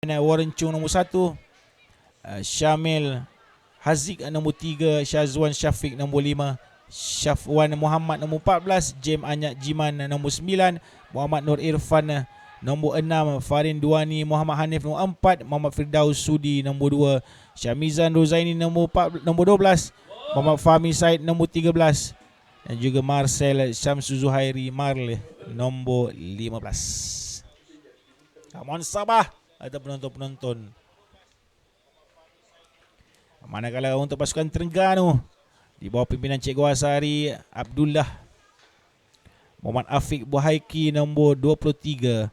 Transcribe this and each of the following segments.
Warren Chung nombor 1, Syamil Haziq nombor 3, Syazwan Syafiq nombor 5, Syafwan Muhammad nombor 14, Jem Anyat Jiman nombor 9, Muhammad Nur Irfan nombor 6, Farin Duani Muhammad Hanif nombor 4, Muhammad Firdaus Sudi nombor 2, Syamizan Rozaini nombor 12, Muhammad Fahmi Said nombor 13, dan juga Marcel Syamsu Zuhairi Marle nombor 15. Mohon sabar ada penonton-penonton. Manakala untuk pasukan Terengganu di bawah pimpinan Cikgu Asari Abdullah, Muhammad Afiq Buhaiki nombor 23,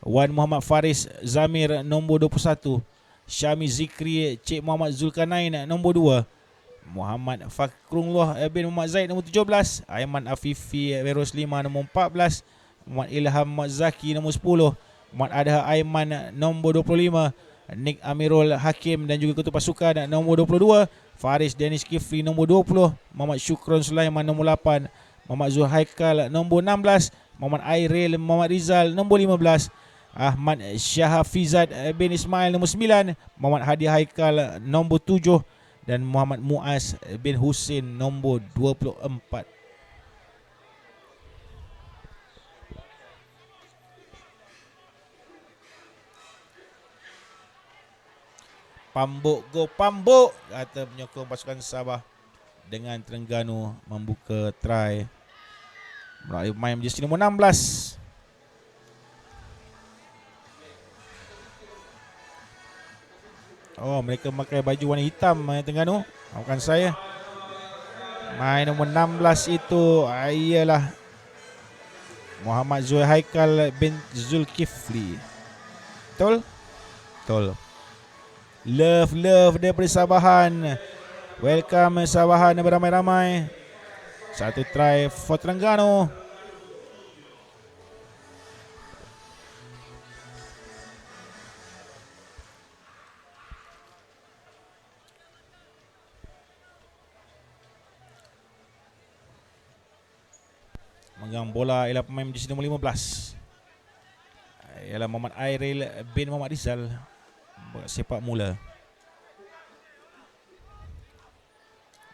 Wan Muhammad Faris Zamir nombor 21, Syami Zikri Cik Muhammad Zulkarnain nombor 2, Muhammad Fakrullah bin Muhammad Zaid nombor 17, Aiman Afifi Veroslima nombor 14, Muhammad Ilham Muhammad Zaki nombor 10, Muhammad Adha Aiman nombor 25, Nik Amirul Hakim dan juga ketua pasukan nombor 22, Faris Dennis Kifli nombor 20, Muhammad Syukron Sulaiman nombor 8, Muhammad Zuhaikal nombor 16, Muhammad Airil Muhammad Rizal nombor 15, Ahmad Syahafizat bin Ismail nombor 9, Muhammad Hadi Haikal nombor 7, dan Muhammad Muaz bin Husin nombor 24. Pambuk go Pambuk, kata penyokong pasukan Sabah, dengan Terengganu membuka try melalui pemain jersey nombor 16. Oh, mereka memakai baju warna hitam Terengganu, bukan saya. Main nombor 16 itu ialah Muhammad Zuhaikal bin Zulkifli. Betul? Betul. Love daripada Sabahan. Welcome Sabahan beramai-ramai. Satu try for Terengganu. Megang bola ialah pemain jersey nombor 15, ialah Muhammad Airil bin Muhammad Rizal, sepak mula.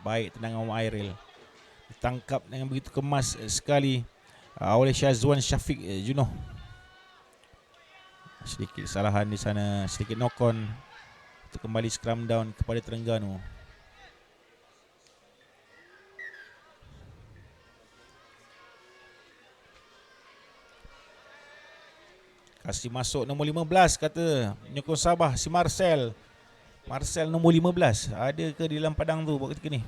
Baik tendangan Muhammad Airil, ditangkap dengan begitu kemas sekali oleh Syazwan Syafiq Junoh. Sedikit kesalahan di sana, sedikit knock on untuk kembali scrum down kepada Terengganu. Kasih masuk nombor 15, kata penyokong Sabah, si Marcel. Marcel nombor 15. Ada ke di dalam padang tu buat ketika ni?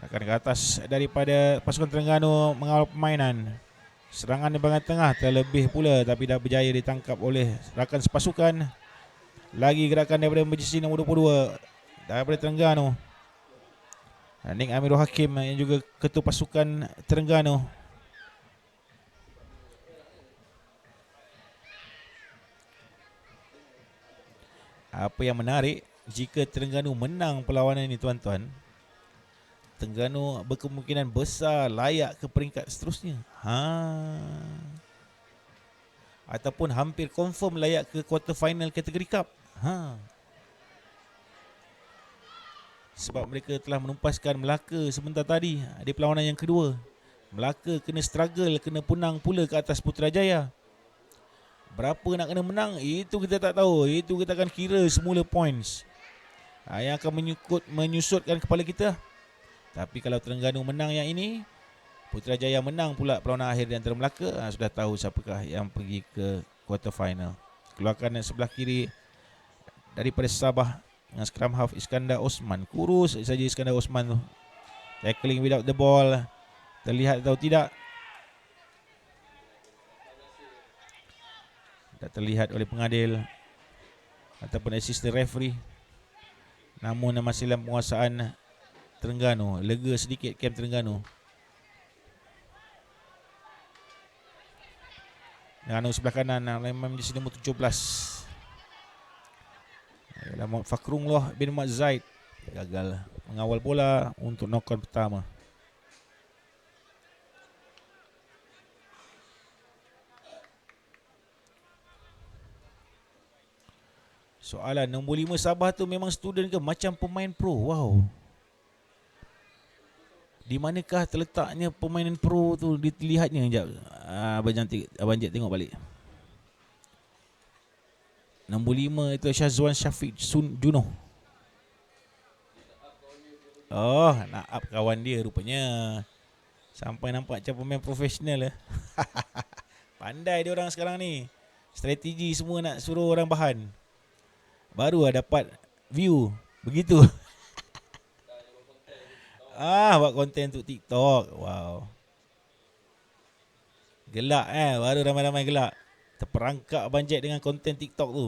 Akan ke atas daripada pasukan Terengganu mengawal permainan. Serangan di bahagian tengah terlebih pula, tapi dah berjaya ditangkap oleh rakan sepasukan. Lagi gerakan daripada jersey nombor 22 daripada Terengganu, Nik Amirul Hakim yang juga ketua pasukan Terengganu. Apa yang menarik, jika Terengganu menang perlawanan ini tuan-tuan, Terengganu berkemungkinan besar layak ke peringkat seterusnya. Ataupun hampir confirm layak ke quarter final kategori cup. Sebab mereka telah menumpaskan Melaka sebentar tadi di perlawanan yang kedua. Melaka kena struggle, kena punang pula ke atas Putrajaya. Berapa nak kena menang, itu kita tak tahu. Itu kita akan kira semula points yang akan menyusutkan kepala kita. Tapi kalau Terengganu menang yang ini, Putrajaya menang pula perlawanan akhir di antara Melaka, sudah tahu siapakah yang pergi ke quarter final. Keluarkan sebelah kiri daripada Sabah dengan scrum half Iskandar Osman. Kurus saja Iskandar Osman tu. Tackling without the ball. Terlihat atau tidak? Tak terlihat oleh pengadil ataupun assistant referee. Namun masih dalam penguasaan Terengganu. Lega sedikit camp Terengganu. Terengganu sebelah kanan memang menjadi nombor 17. Muhammad Fakrullah bin Mat Zaid gagal mengawal bola untuk knock-on pertama. Soalan, nombor 5 Sabah tu memang student ke macam pemain pro? Wow. Di manakah terletaknya permainan pro tu? Dilihatnya sekejap. Abang Jack tengok balik. Nombor 5 itu Syazwan Syafiq Junoh. Oh, nak up kawan dia rupanya. Sampai nampak macam pemain profesional lah. Pandai dia orang sekarang ni. Strategi semua nak suruh orang bahan. Baru dapat view. Begitu. Buat konten untuk TikTok. Wow. Gelak baru ramai-ramai gelak. Terperangkap Abang Jack dengan konten TikTok tu.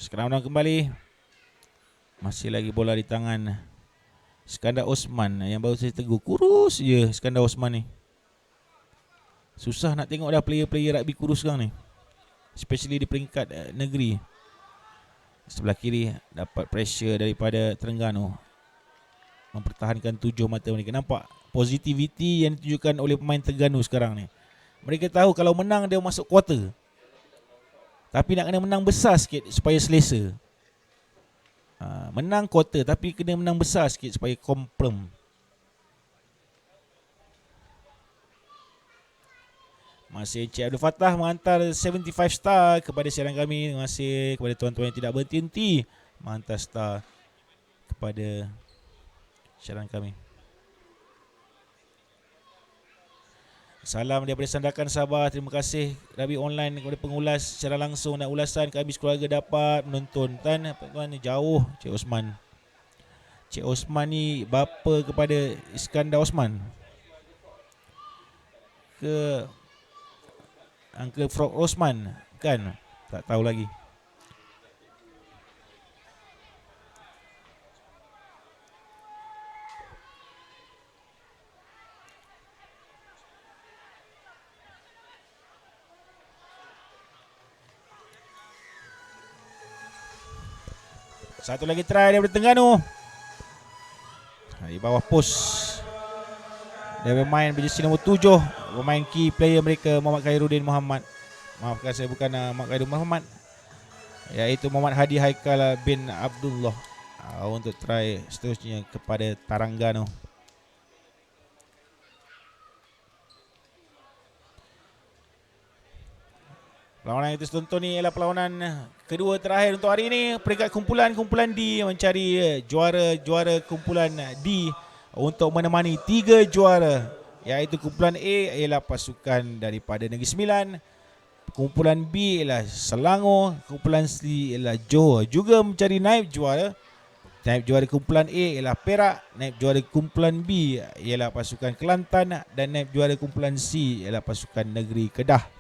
Sekarang kembali. Masih lagi bola di tangan Iskandar Osman yang baru saya tegur. Kurus je Iskandar Osman ni. Susah nak tengok dah player-player rugby kurus sekarang ni. Especially di peringkat negeri. Sebelah kiri dapat pressure daripada Terengganu. Mempertahankan 7 mata mereka. Nampak positivity yang ditunjukkan oleh pemain Terengganu sekarang ni. Mereka tahu kalau menang dia masuk quarter. Tapi nak kena menang besar sikit supaya selesa. Menang quarter tapi kena menang besar sikit supaya confirm. Masih Encik Abdul Fattah menghantar 75 star kepada siaran kami. Terima kasih kepada tuan-tuan yang tidak berhenti menghantar star kepada siaran kami. Salam daripada Sandakan Sabah. Terima kasih Rugby Online kepada pengulas secara langsung dan ulasan kami sekeluarga dapat menonton. Tuan ni jauh Cik Osman. Cik Osman ni bapa kepada Iskandar Osman ke Uncle Frog Osman kan? Tak tahu lagi. Satu lagi try daripada Terengganu. Di bawah post. Dia bermain berjersey nombor 7. Pemain key player mereka Muhammad Khairuddin Muhammad. Maafkan saya bukan Muhammad Khairuddin Muhammad. Iaitu Muhammad Hadi Haikal bin Abdullah. Untuk try seterusnya kepada Terengganu. Perlawanan yang kita tonton ni ialah perlawanan kedua terakhir untuk hari ini. Peringkat kumpulan D mencari juara kumpulan D untuk menemani 3 juara. Iaitu kumpulan A ialah pasukan daripada Negeri Sembilan. Kumpulan B ialah Selangor. Kumpulan C ialah Johor. Juga mencari naib juara. Naib juara kumpulan A ialah Perak. Naib juara kumpulan B ialah pasukan Kelantan. Dan naib juara kumpulan C ialah pasukan Negeri Kedah.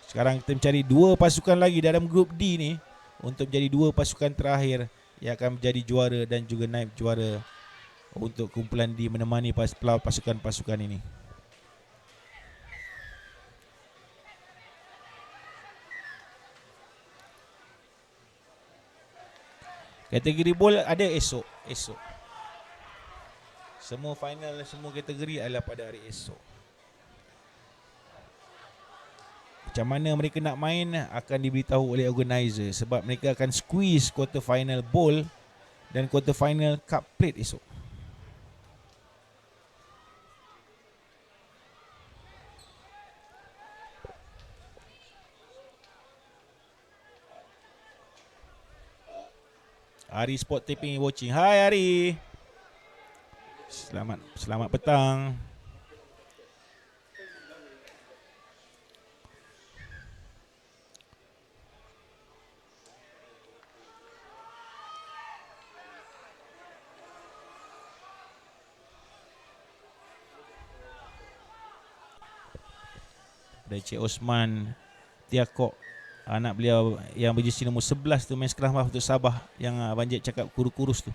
Sekarang kita mencari 2 pasukan lagi dalam grup D ni untuk menjadi 2 pasukan terakhir yang akan menjadi juara dan juga naib juara untuk kumpulan D menemani pasukan-pasukan ini. Kategori bowl ada esok. Semua final, semua kategori adalah pada hari esok. Macam mana mereka nak main akan diberitahu oleh organizer sebab mereka akan squeeze quarter final bowl dan quarter final cup plate esok. Ari Sport Taping watching. Hai Ari. Selamat petang. Dari Cik Osman Tiakok, anak beliau yang berjersey nombor 11 tu, main sekelas untuk Sabah, yang Abang Jeb cakap kurus tu.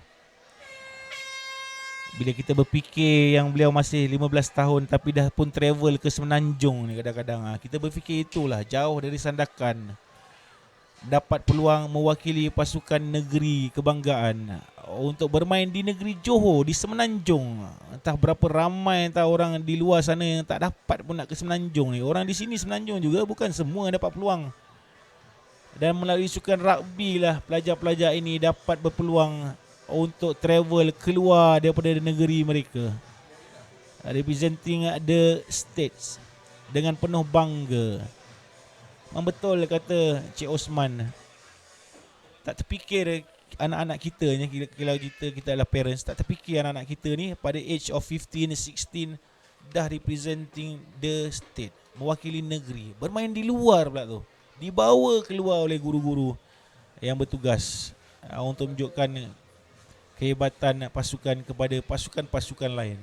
Bila kita berfikir yang beliau masih 15 tahun tapi dah pun travel ke Semenanjung ni, kadang-kadang kita berfikir itulah jauh dari sandakan, dapat peluang mewakili pasukan negeri kebanggaan untuk bermain di negeri Johor, di Semenanjung. Entah berapa ramai entah orang di luar sana yang tak dapat pun nak ke Semenanjung ni. Orang di sini Semenanjung juga, bukan semua yang dapat peluang. Dan melalui sukan rugby lah pelajar-pelajar ini dapat berpeluang untuk travel keluar daripada negeri mereka, representing the states dengan penuh bangga. Memang betul kata Cik Osman, tak terfikir anak-anak kita ni, kalau kita adalah parents, tak terfikir anak-anak kita ni pada age of 15, 16 dah representing the state, mewakili negeri, bermain di luar pula tu, dibawa keluar oleh guru-guru yang bertugas untuk menunjukkan kehebatan pasukan kepada pasukan-pasukan lain.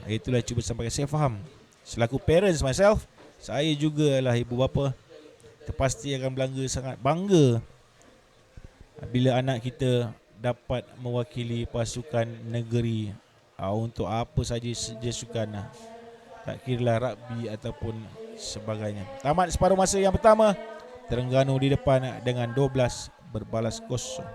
Itulah cuba sampaikan. Saya faham, selaku parents myself, saya juga lah ibu bapa, terpasti akan sangat bangga bila anak kita dapat mewakili pasukan negeri untuk apa saja sukan, tak kiralah rugby ataupun sebagainya. Tamat separuh masa yang pertama, Terengganu di depan dengan 12 berbalas kosong.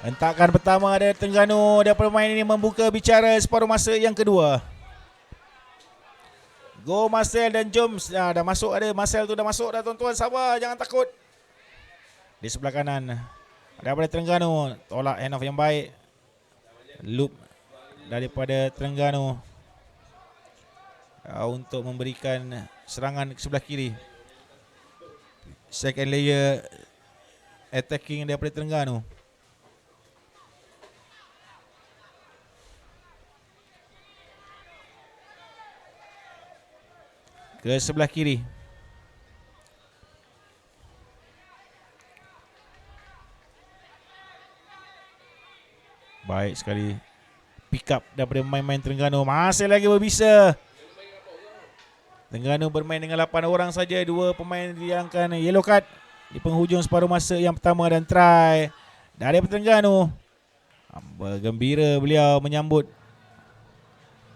Hentakan pertama dari Terengganu daripada pemain ini membuka bicara separuh masa yang kedua. Go Marcel dan jom, dah masuk, ada Marcel tu dah masuk dah tuan-tuan, sabar jangan takut. Di sebelah kanan daripada Terengganu, tolak hand off yang baik. Loop daripada Terengganu untuk memberikan serangan ke sebelah kiri. Second layer attacking daripada Terengganu. ke sebelah kiri. Baik sekali pick up daripada pemain-pemain Terengganu. Masih lagi berbisa. Terengganu bermain dengan 8 orang saja. 2 pemain dihilangkan yellow card di penghujung separuh masa yang pertama, dan try dari Terengganu. Bergembira beliau menyambut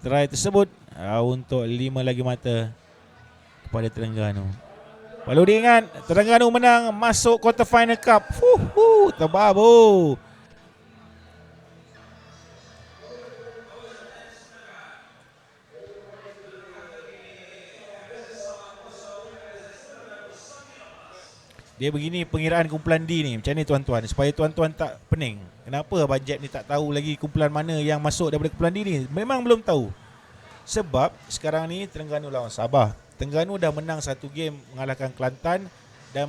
try tersebut untuk 5 lagi mata kepada Terengganu. Perlu diingat, Terengganu menang masuk quarter final cup. Terbabu. Dia begini pengiraan kumpulan D ni. Macam ni tuan-tuan, supaya tuan-tuan tak pening. Kenapa bajet ni tak tahu lagi kumpulan mana yang masuk daripada kumpulan D ni? Memang belum tahu. Sebab sekarang ni Terengganu lawan Sabah. Terengganu dah menang 1 game mengalahkan Kelantan dan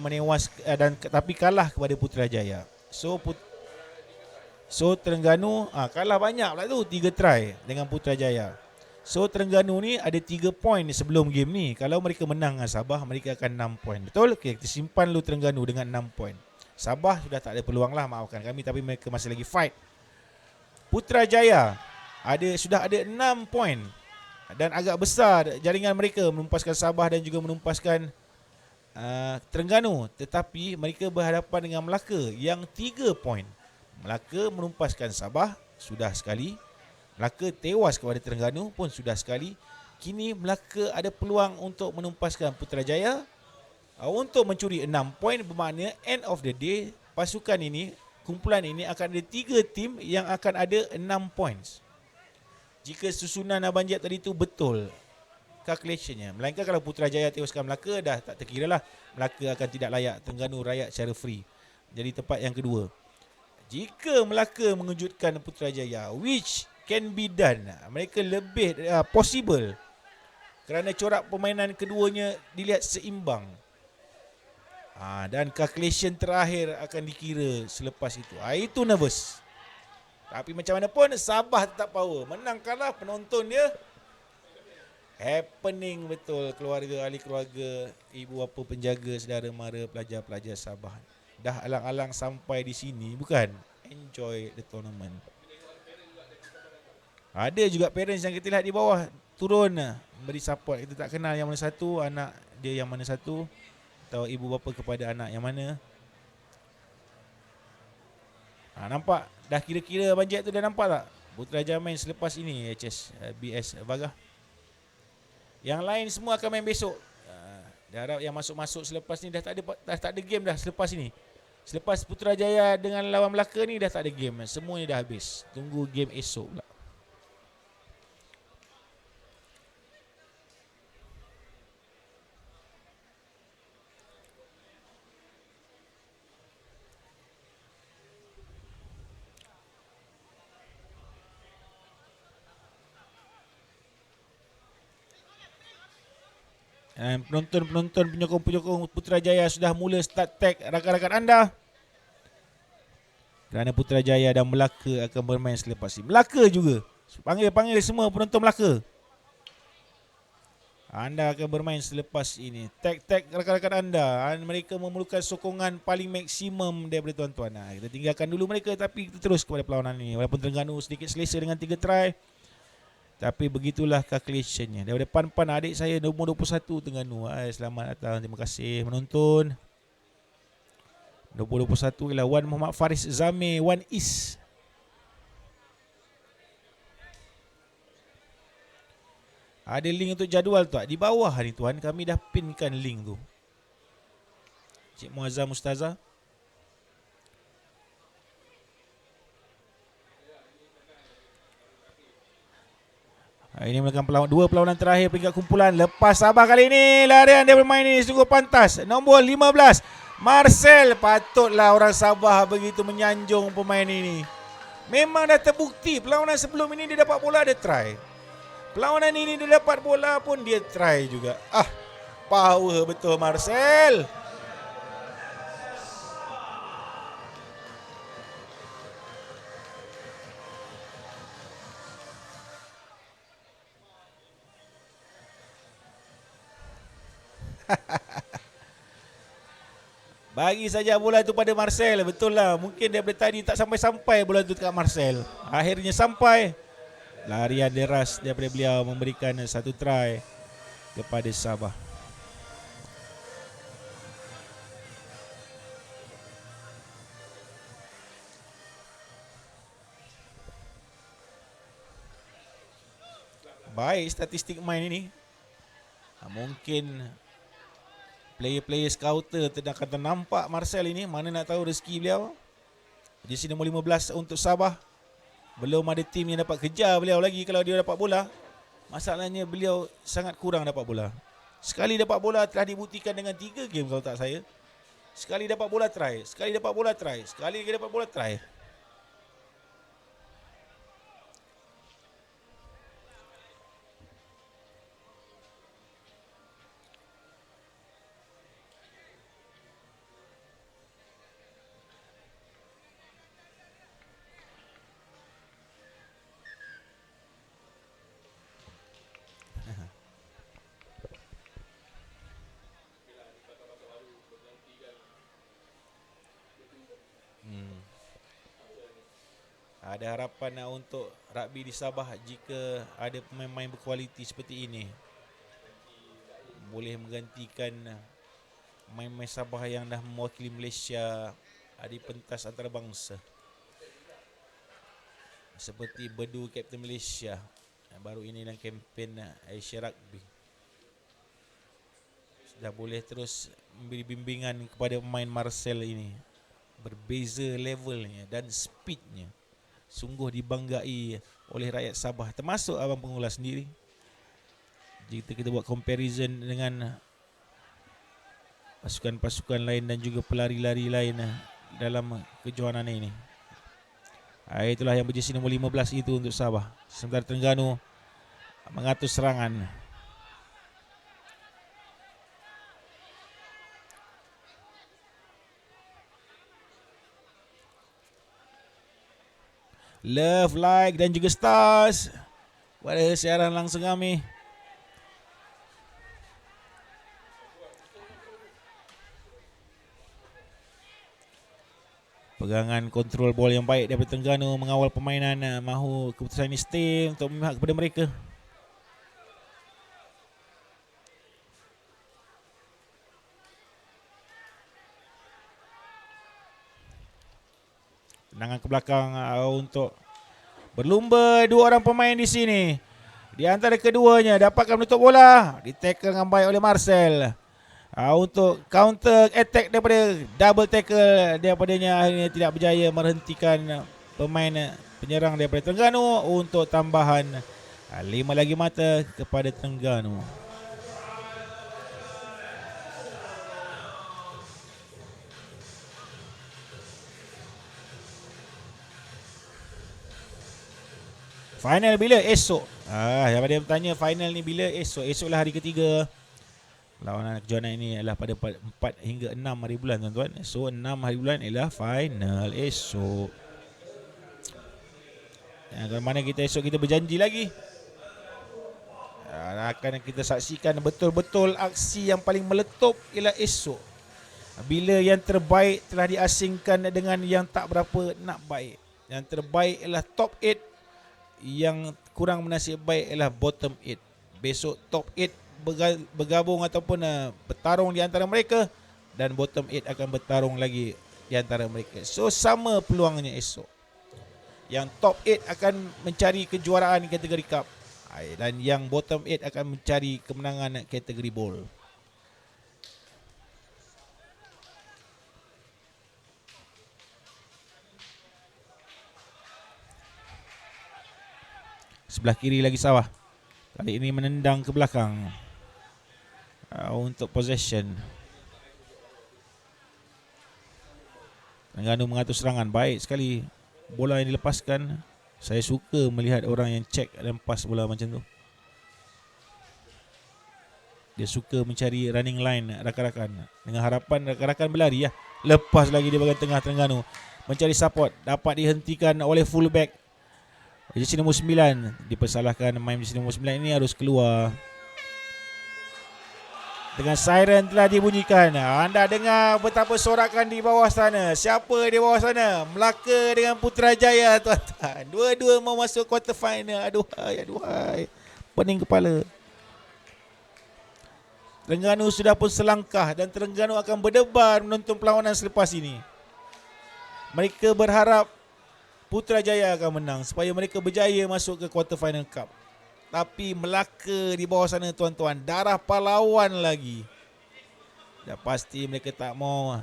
tapi kalah kepada Putrajaya. So Terengganu kalah banyak pula tu, 3 try dengan Putrajaya. So Terengganu ni ada 3 poin sebelum game ni. Kalau mereka menang dengan Sabah, mereka akan 6 poin. Betul? Okay, kita simpan dulu Terengganu dengan 6 poin. Sabah sudah tak ada peluang lah, maafkan kami, tapi mereka masih lagi fight. Putrajaya sudah ada 6 poin. Dan agak besar jaringan mereka menumpaskan Sabah dan juga menumpaskan Terengganu. Tetapi mereka berhadapan dengan Melaka yang 3 poin. Melaka menumpaskan Sabah sudah sekali. Melaka tewas kepada Terengganu pun sudah sekali. Kini Melaka ada peluang untuk menumpaskan Putrajaya untuk mencuri 6 poin. Bermakna end of the day, pasukan ini, kumpulan ini akan ada 3 tim yang akan ada 6 points. Jika susunan Abang Jeb tadi tu betul calculationnya. Melainkan kalau Putrajaya tewaskan Melaka, dah tak terkira lah. Melaka akan tidak layak, Terengganu rayak secara free. Jadi tempat yang kedua. Jika Melaka mengejutkan Putrajaya, which can be done, mereka lebih possible, kerana corak permainan keduanya dilihat seimbang. Dan calculation terakhir akan dikira selepas itu. Itu nervous. Tapi macam mana pun Sabah tetap power. Menang kalah penonton dia happening betul. Keluarga, ahli keluarga, ibu bapa, penjaga, saudara mara, pelajar-pelajar Sabah dah alang-alang sampai di sini, bukan? Enjoy the tournament. Ada juga parents yang kita lihat di bawah turun beri support. Kita tak kenal yang mana satu, anak dia yang mana satu, atau ibu bapa kepada anak yang mana. Nampak dah kira-kira bajet tu dah nampak tak? Putrajaya main selepas ini BS Vargah. Yang lain semua akan main besok. Dah harap yang masuk-masuk selepas ni dah tak ada game dah selepas ini. Selepas Putrajaya dengan lawan Melaka ni dah tak ada game. Semuanya dah habis. Tunggu game esok pula. Penonton-penonton, penyokong-penyokong Putrajaya sudah mula start tag rakan-rakan anda. Kerana Putrajaya dan Melaka akan bermain selepas ini. Melaka juga. Panggil semua penonton Melaka. Anda akan bermain selepas ini. Tag rakan-rakan anda. Mereka memerlukan sokongan paling maksimum daripada tuan-tuan. Kita tinggalkan dulu mereka, tapi kita terus kepada perlawanan ini. Walaupun Terengganu sedikit selesa dengan 3 try, tapi begitulah calculationnya. Daripada Pan adik saya nombor 21 Terengganu. Selamat datang, terima kasih menonton. Nombor 21 ialah Wan Muhammad Faris Zamir, Wan Is. Ada link untuk jadual tak? Di bawah ni tuan, kami dah pinkan link tu. Cik Muazzam Ustazah. Ini merupakan 2 perlawanan terakhir peringkat kumpulan. Lepas Sabah kali ini, larian dia bermain ini sungguh pantas. Nombor 15, Marcel. Patutlah orang Sabah begitu menyanjung pemain ini. Memang dah terbukti. Perlawanan sebelum ini dia dapat bola, dia try. Perlawanan ini dia dapat bola pun dia try juga. Power betul Marcel. Bagi saja bola tu pada Marcel. Betul lah. Mungkin daripada tadi tak sampai-sampai bola tu dekat Marcel. Akhirnya sampai. Larian deras daripada beliau memberikan satu try kepada Sabah. Baik statistik main ini. Mungkin player-player scouter akan ternampak Marcel ini. Mana nak tahu rezeki beliau. Jersey nombor 15 untuk Sabah. Belum ada tim yang dapat kejar beliau lagi kalau dia dapat bola. Masalahnya beliau sangat kurang dapat bola. Sekali dapat bola telah dibuktikan dengan 3 game kalau tak saya. Sekali dapat bola try, sekali dapat bola try, sekali lagi dapat bola try. Ada harapan untuk rugby di Sabah jika ada pemain-pemain berkualiti seperti ini. Boleh menggantikan pemain-pemain Sabah yang dah mewakili Malaysia di pentas antarabangsa. Seperti Bedu Kapten Malaysia yang baru ini dalam kempen Asia Rugby. Sudah boleh terus memberi bimbingan kepada pemain Marcel ini. Berbeza levelnya dan speednya. Sungguh dibanggai oleh rakyat Sabah, termasuk abang pengulas sendiri. Jika kita buat comparison dengan pasukan-pasukan lain dan juga pelari-lari lain dalam kejohanan ini. Itulah yang berjersey nombor 15 itu untuk Sabah. Sementara Terengganu mengatur serangan. Love, like dan juga stars pada siaran langsung kami. Pegangan kontrol bola yang baik daripada Terengganu mengawal permainan. Mahu keputusan ini stay untuk memihak kepada mereka. Tendangan ke belakang untuk berlumba dua orang pemain di sini. Di antara keduanya dapatkan menutup bola. Di-tackle dengan baik oleh Marcel. Untuk counter attack daripada double tackle daripadanya akhirnya tidak berjaya menghentikan pemain penyerang daripada Terengganu untuk tambahan 5 lagi mata kepada Terengganu. Final bila? Esok. Daripada dia bertanya final ni bila? Esok. Esoklah hari ketiga. Lawanan kejohanan ini adalah pada 4 hingga 6 hari bulan tuan-tuan. So 6 hari bulan ialah final esok. Yang mana kita esok kita berjanji lagi. Akan kita saksikan betul-betul aksi yang paling meletup ialah esok. Bila yang terbaik telah diasingkan dengan yang tak berapa nak baik. Yang terbaik ialah top 8. Yang kurang bernasib baik ialah bottom 8. Besok top 8 bergabung ataupun bertarung di antara mereka. Dan bottom 8 akan bertarung lagi di antara mereka. So sama peluangnya esok. Yang top 8 akan mencari kejuaraan kategori cup. Dan yang bottom 8 akan mencari kemenangan kategori bowl. Sebelah kiri lagi Sabah. Kali ini menendang ke belakang untuk possession. Terengganu mengatur serangan. Baik sekali bola yang dilepaskan. Saya suka melihat orang yang check dan pass bola macam tu. Dia suka mencari running line rakan-rakan. Dengan harapan rakan-rakan berlari ya. Lepas lagi di bahagian tengah Terengganu. Mencari support. Dapat dihentikan oleh fullback. Jersey nombor 9. Dipersalahkan main jersey nombor 9 ini harus keluar. Dengan siren telah dibunyikan. Anda dengar betapa sorakan di bawah sana. Siapa di bawah sana? Melaka dengan Putrajaya, tuan-tuan. Dua-dua mau masuk quarter final. Aduhai, aduhai. Pening kepala. Terengganu sudah pun selangkah dan Terengganu akan berdebar menonton perlawanan selepas ini. Mereka berharap Putrajaya akan menang supaya mereka berjaya masuk ke quarter final cup. Tapi Melaka di bawah sana, tuan-tuan, darah pahlawan lagi. Dah pasti mereka tak mau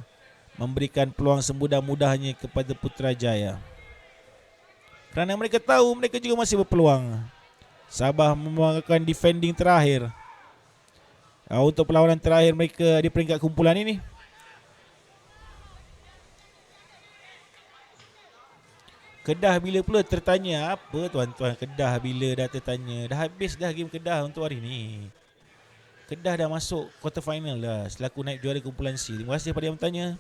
memberikan peluang semudah-mudahnya kepada Putrajaya. Kerana mereka tahu mereka juga masih berpeluang. Sabah memangkan defending terakhir. Untuk perlawanan terakhir mereka di peringkat kumpulan ini. Kedah bila pula tertanya? Apa tuan-tuan, Kedah bila dah tertanya? Dah habis dah game Kedah untuk hari ni. Kedah dah masuk quarter final dah selaku naib juara kumpulan C. Terima kasih kepada yang bertanya.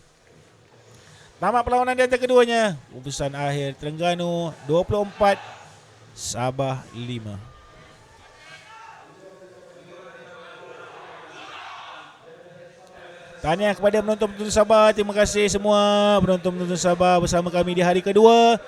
Tamat perlawanan di antara keduanya. Keputusan akhir Terengganu 24, Sabah 5. Tahniah kepada penonton-penonton Sabah. Terima kasih semua penonton-penonton Sabah bersama kami di hari kedua